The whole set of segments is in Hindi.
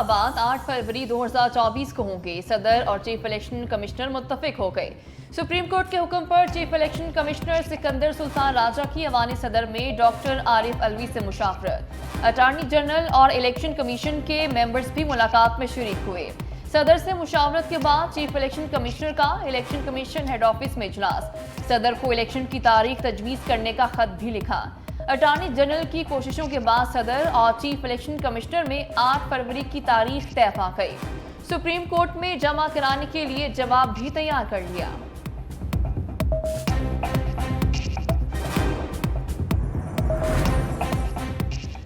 इंतखाबात 8 फरवरी 2024 को होंगे। सदर और चीफ इलेक्शन कमिश्नर मुत्तफिक हो गए। सुप्रीम कोर्ट के हुक्म पर chief election commissioner Sikandar Sultan Raja की अवानी सदर में डॉक्टर आरिफ अलवी से मुशावरत। अटॉर्नी जनरल और इलेक्शन कमीशन के मेंबर्स भी मुलाकात में शरीक हुए। सदर से मुशावरत के बाद चीफ इलेक्शन कमिश्नर का इलेक्शन कमीशन हेड ऑफिस में इजलास। सदर को इलेक्शन की तारीख तजवीज़ करने का खत भी लिखा। अटॉर्नी जनरल की कोशिशों के बाद सदर और चीफ इलेक्शन कमिश्नर में 8 फरवरी की तारीख तय पा गई। सुप्रीम कोर्ट में जमा कराने के लिए जवाब भी तैयार कर लिया।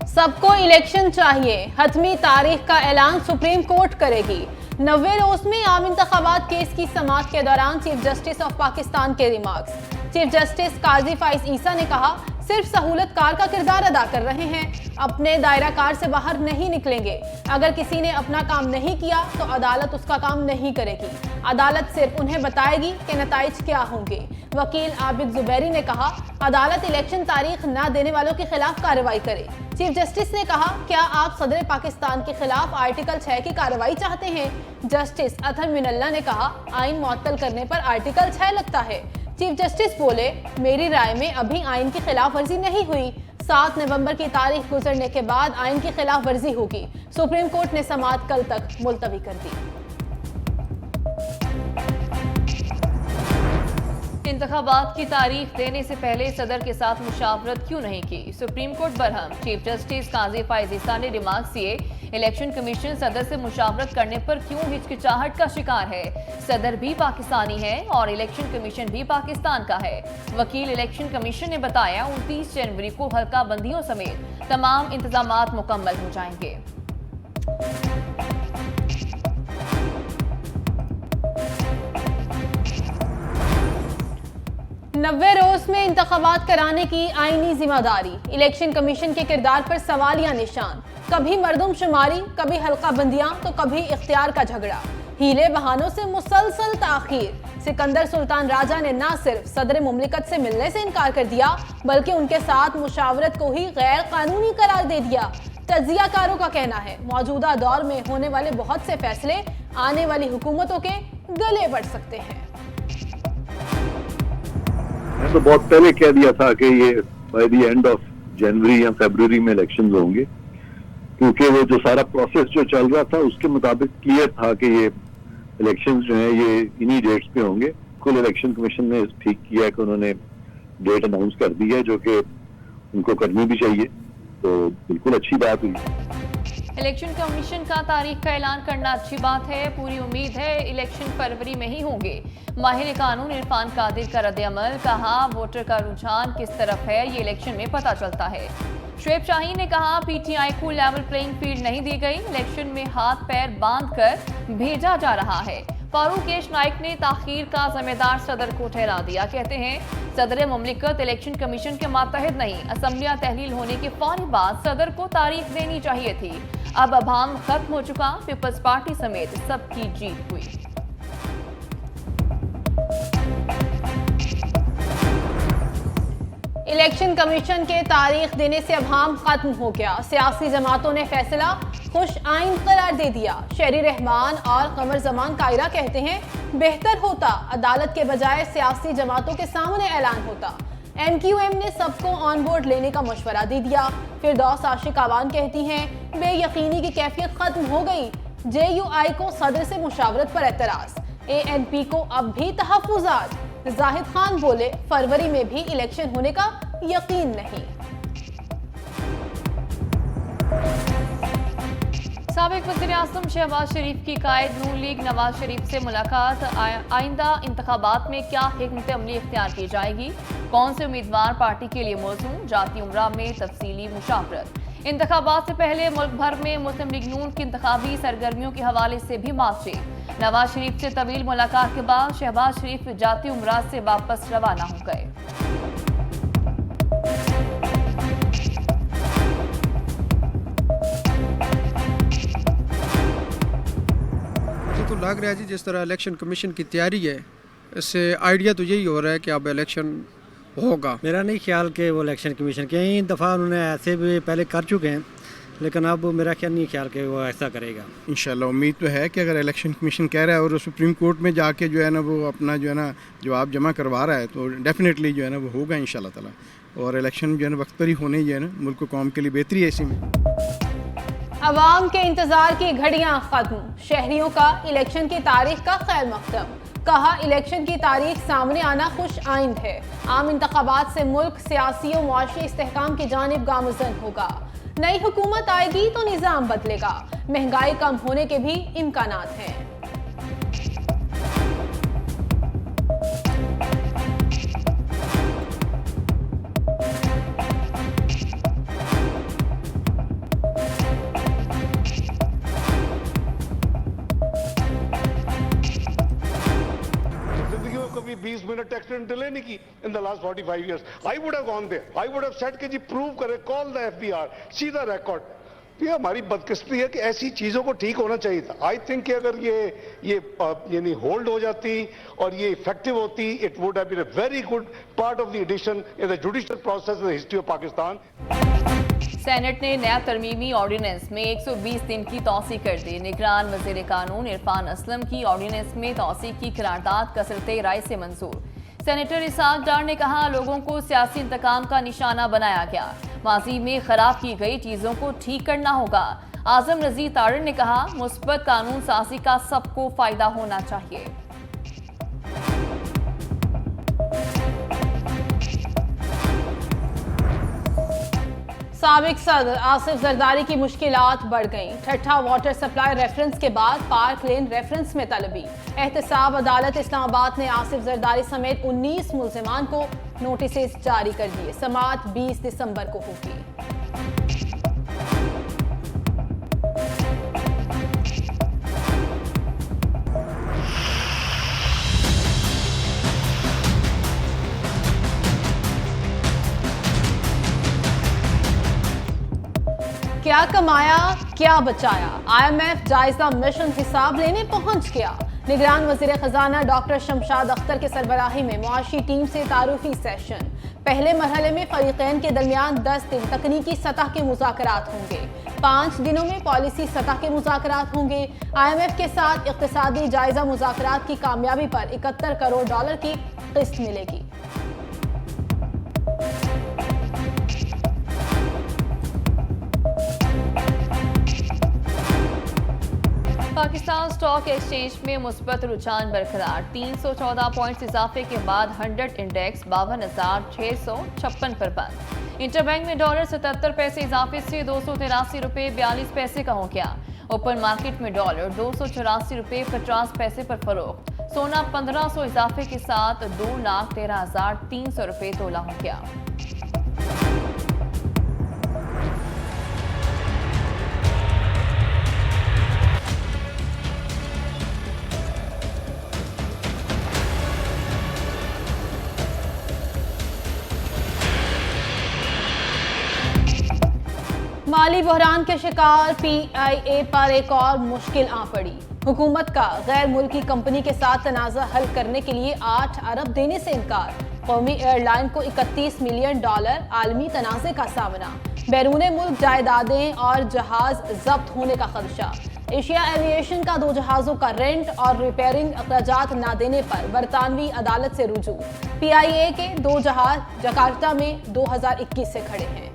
सबको इलेक्शन चाहिए, हतमी तारीख का ऐलान सुप्रीम कोर्ट करेगी। 90 रोज में आम इंतखाबात केस की समाअत के दौरान चीफ जस्टिस ऑफ पाकिस्तान के रिमार्क्स। चीफ जस्टिस काजी फाइज ईसा ने कहा, सिर्फ सहूलतकार का किरदार अदा कर रहे हैं, अपने दायरा कार से बाहर नहीं निकलेंगे। अगर किसी ने अपना काम नहीं किया तो अदालत उसका काम नहीं करेगी। अदालत सिर्फ उन्हें बताएगी कि नताइज क्या होंगे। वकील आबिद जुबैरी ने कहा, अदालत इलेक्शन तारीख न देने वालों के खिलाफ कार्रवाई करे। चीफ जस्टिस ने कहा, क्या आप सदर पाकिस्तान के खिलाफ आर्टिकल 6 की कार्रवाई चाहते हैं? जस्टिस अथर मिनल्ला ने कहा, आइन मुअत्तल करने पर आर्टिकल 6 लगता है। चीफ जस्टिस बोले, मेरी राय में अभी आइन की खिलाफ वर्जी नहीं हुई। 7 नवंबर की तारीख गुजरने के बाद आइन की खिलाफ वर्जी होगी। सुप्रीम कोर्ट ने समाअत कल तक मुलतवी कर दी। इंतखाबात की तारीख देने से पहले सदर के साथ मुशावरत क्यों नहीं की? Supreme court Barham. Chief justice काजी फाइज ईसा ने रिमार्क्स दिए, इलेक्शन कमीशन सदर से मुशावरत करने पर क्यों हिचकिचाहट का शिकार है? सदर भी पाकिस्तानी है और इलेक्शन कमीशन भी पाकिस्तान का है। वकील इलेक्शन कमीशन ने बताया, 29 जनवरी को हल्का बंदियों समेत तमाम इंतजामात मुकम्मल हो जाएंगे। 90 रोज में इंतखाबात कराने की आईनी जिम्मेदारी। इलेक्शन कमीशन के किरदार पर सवालिया निशान। कभी मर्दमशुमारी, कभी हल्का बंदियां तो कभी इख्तियार का झगड़ा। हीले बहानों से मुसलसल ताखीर। सिकंदर सुल्तान राजा ने न सिर्फ सदर मुमलिकत से मिलने से इनकार कर दिया, बल्कि उनके साथ मुशावरत को ही गैर कानूनी करार दे दिया। तज्जियाकारों का कहना है, मौजूदा दौर में होने वाले बहुत से फैसले आने वाली हुकूमतों के गले पड़ सकते हैं। तो बहुत पहले कह दिया था कि ये by the end of January या फरवरी में इलेक्शंस होंगे, क्योंकि वो जो सारा प्रोसेस जो चल रहा था उसके मुताबिक क्लियर था कि ये इलेक्शंस जो हैं ये इन्हीं डेट्स पे होंगे। कुल इलेक्शन कमीशन ने ठीक किया कि उन्होंने डेट अनाउंस कर दी है, जो कि उनको करनी भी चाहिए, तो बिल्कुल अच्छी बात हुई। इलेक्शन कमीशन का तारीख का ऐलान करना अच्छी बात है। पूरी उम्मीद है इलेक्शन फरवरी में ही होंगे। माहिर कानून इरफान कादिर का रद्द-ए-अमल, कहा, वोटर का रुझान किस तरफ है ये इलेक्शन में पता चलता है। शुएब शाहीन ने कहा, पीटीआई को लेवल प्लेइंग फील्ड नहीं दी गई, इलेक्शन में हाथ पैर बांध कर भेजा जा रहा है। फारूक एश नाइक ने ताखीर का जिम्मेदार सदर को ठहरा दिया। कहते हैं, सदर मुमलिकत इलेक्शन कमीशन के मातहत नहीं, असम्बलियां तहलील होने के फौरी बाद सदर को तारीख देनी चाहिए थी। अब अभाम खत्म हो चुका, पीपल्स पार्टी समेत सबकी जीत हुई। इलेक्शन कमीशन के तारीख देने से अभाम खत्म हो गया। सियासी जमातों ने फैसला खुश आइन करार दे दिया। शहरी रहमान और कमर जमान कायरा कहते हैं, बेहतर होता अदालत के बजाय सियासी जमातों के सामने ऐलान होता। MQM ने सबको ऑन बोर्ड लेने का मशवरा दे दिया। फिरदौस आशिक आवान कहती हैं, बेयकीनी की कैफियत खत्म हो गई। JUI को सदर से मुशावरत पर एतराज। ANP को अब भी तहफ्फुज़ात। जाहिद खान बोले, फरवरी में भी इलेक्शन होने का यकीन नहीं। साबिक वज़ीर-ए-आज़म शहबाज शरीफ की कायद नून लीग नवाज शरीफ से मुलाकात। आइंदा इंतखाबात में क्या हिकमत अमली इख्तियार की जाएगी? कौन से उम्मीदवार पार्टी के लिए मौजूद? जाती उम्रा में तफसीली मुशावरत। इंतखाबात से पहले मुल्क भर में मुस्लिम लीग नून की इंतखाबी सरगर्मियों के हवाले से भी बातचीत। नवाज शरीफ से तवील मुलाकात के बाद शहबाज शरीफ जाती उम्रा से वापस रवाना हो गए। तो लग रहा है जी, जिस तरह इलेक्शन कमीशन की तैयारी है, इससे आइडिया तो यही हो रहा है कि अब इलेक्शन होगा। मेरा नहीं ख्याल कि वो इलेक्शन कमीशन कई दफ़ा उन्होंने ऐसे भी पहले कर चुके हैं, लेकिन अब मेरा ख्याल नहीं ख्याल कि वो ऐसा करेगा। इंशाल्लाह उम्मीद तो है कि अगर इलेक्शन कमीशन कह रहा है और सुप्रीम कोर्ट में जाके जो है ना वो अपना जो है ना जवाब जमा करवा रहा है तो डेफिनेटली जो है ना वो होगा इंशाल्लाह ताला। और इलेक्शन जो है ना वक्त पर ही होने जो है ना मुल्क को कौम के लिए बेहतरी है इसी में। अवाम के इंतजार की घड़ियां खत्म, शहरियों का इलेक्शन की तारीख का खैर मकदम। कहा इलेक्शन की तारीख सामने आना खुश आइंद है। आम इंतखाबात से मुल्क सियासी और मुआशी इस्तेहकाम की जानिब गामज़न होगा। नई हुकूमत आएगी तो निज़ाम बदलेगा। महंगाई कम होने के भी इम्कानात हैं। कभी 20 मिनट एक्सीडेंट डिले नहीं की in the last 45 years. I would have gone there, I would have said कि जी प्रूव करे, call the FBR, see the record. ये हमारी बदकिस्मती है कि ऐसी चीजों को ठीक होना चाहिए था। आई थिंक कि अगर ये यानी होल्ड हो जाती और ये इफेक्टिव होती, it would have been a very good part of the addition in the judicial process in the history of Pakistan. Senate ने नया तरमीमी ऑर्डिनेंस में 120 दिन की तौसी कर दी। निगरान वज़ीर कानून इरफान असलम की ऑर्डिनेंस में तौसी की करारदाद कसरते राय से मंजूर। सेनेटर इसाक डार ने कहा लोगों को सियासी इंतकाम का निशाना बनाया गया, माजी में खराब की गई चीजों को ठीक करना होगा। आजम रजी तारड़ ने कहा मुस्बत कानून साजी का सबको फायदा होना चाहिए। साबिक सदर आसिफ जरदारी की मुश्किलात बढ़ गईं। ठट्ठा वाटर सप्लाई रेफरेंस के बाद पार्क लेन रेफरेंस में तलबी। एहतसाब अदालत इस्लामाबाद ने आसिफ जरदारी समेत 19 मुल्जिमान को नोटिस जारी कर दिए। समाअत 20 दिसंबर को होगी। क्या कमाया क्या बचाया, IMF जायजा मिशन हिसाब लेने पहुंच गया। निगरान वजीर खजाना डॉक्टर शमशाद अख्तर के सरबराही में मुआशी टीम से तारुफी सेशन। पहले मरहले में फरीकैन के दरमियान 10 दिन तकनीकी सतह के मुज़ाकरात होंगे। 5 दिनों में पॉलिसी सतह के मुज़ाकरात होंगे। IMF के साथ इक़्तिसादी जायजा मुज़ाकरात की कामयाबी पर $71 करोड़ की किस्त मिलेगी। पाकिस्तान स्टॉक एक्सचेंज में मुस्बत रुझान बरकरार। 314 पॉइंट्स इजाफे के बाद 100 इंडेक्स 52,656 पर बंद। इंटरबैंक में डॉलर 77 पैसे इजाफे से 283 रुपये 42 पैसे का हो गया। ओपन मार्केट में डॉलर 284 रुपये 50 पैसे पर फरोख्त। सोना 1500 इजाफे के साथ 2,13,300 रुपये तोला हो गया। माली बहरान के शिकार PIA पर एक और मुश्किल आ पड़ी। हुकूमत का गैर मुल्की कंपनी के साथ तनाज़ा हल करने के लिए 8 अरब देने से इनकार। कौमी एयरलाइन को $31 मिलियन आलमी तनाज़े का सामना। बैरून मुल्क जायदादें और जहाज जब्त होने का खदशा। एशिया एविएशन का 2 जहाज़ों का रेंट और रिपेयरिंग अखराजात न देने पर बरतानवी अदालत से रुजू। PIA के 2 जहाज जकार्ता में 2021 से खड़े हैं।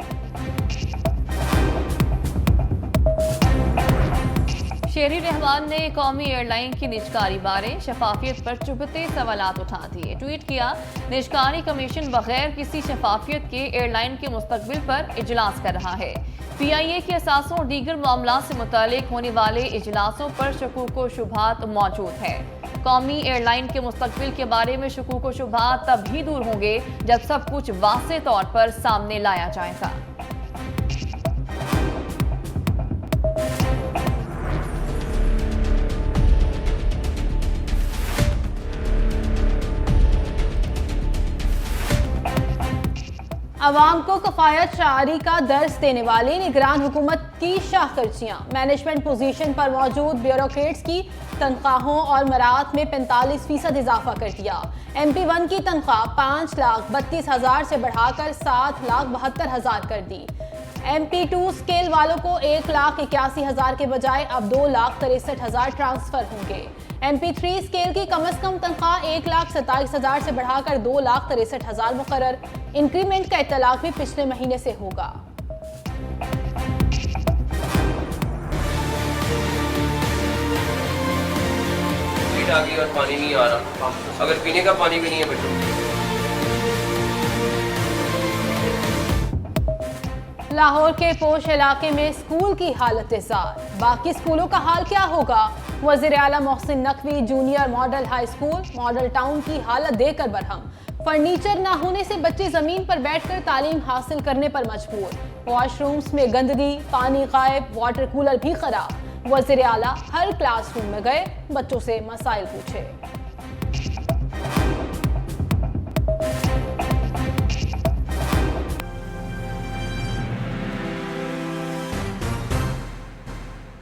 शेरी रहमान ने कौमी एयरलाइन की निजकारी बारे शफाफियत पर चुभते सवालात उठा दिए। ट्वीट किया निजकारी कमीशन बगैर किसी शफाफियत के एयरलाइन के मुस्तकबिल पर इजलास कर रहा है। PIA के असासों और दीगर मामला से मुतालिक होने वाले इजलासों पर शकूक व शुबहात मौजूद है। कौमी एयरलाइन के मुस्तकबिल के बारे में शकूक व शुबहात तभी दूर होंगे जब सब कुछ वाज़ेह तौर पर सामने लाया जाएगा। अवाम को कफायत शारी का दर्स देने वाली निगरान हुकूमत की शाहखर्चियाँ। मैनेजमेंट पोजीशन पर मौजूद ब्यूरोक्रेट्स की तनख्वाहों और मरात में 45% इजाफा कर दिया। MP1 की तनख्वाह 5,32,000 से बढ़ाकर 7,72,000 कर दी। MP2 स्केल वालों को 1,81,000 के बजाय अब 2,63,000 ट्रांसफर होंगे। MP3 स्केल की कम से कम तनख्वाह 1,27,000 से बढ़ाकर 2,63,000 मुकर्रर। इंक्रीमेंट का इत्तलाक भी पिछले महीने से होगा। आ गई और पानी नहीं आ रहा, अगर पीने का पानी भी नहीं है बच्चों। लाहौर के पोश इलाके में स्कूल की हालत इज़ार, बाकी स्कूलों का हाल क्या होगा? वज़ीर आला Mohsin Naqvi junior model high school model town की हालत देखकर बरहम। फर्नीचर ना होने से बच्चे जमीन पर बैठकर तालीम हासिल करने पर मजबूर। वॉशरूम्स में गंदगी, पानी गायब, वाटर कूलर भी खराब। वज़ीर आला हर क्लासरूम में गए, बच्चों से मसाइल पूछे।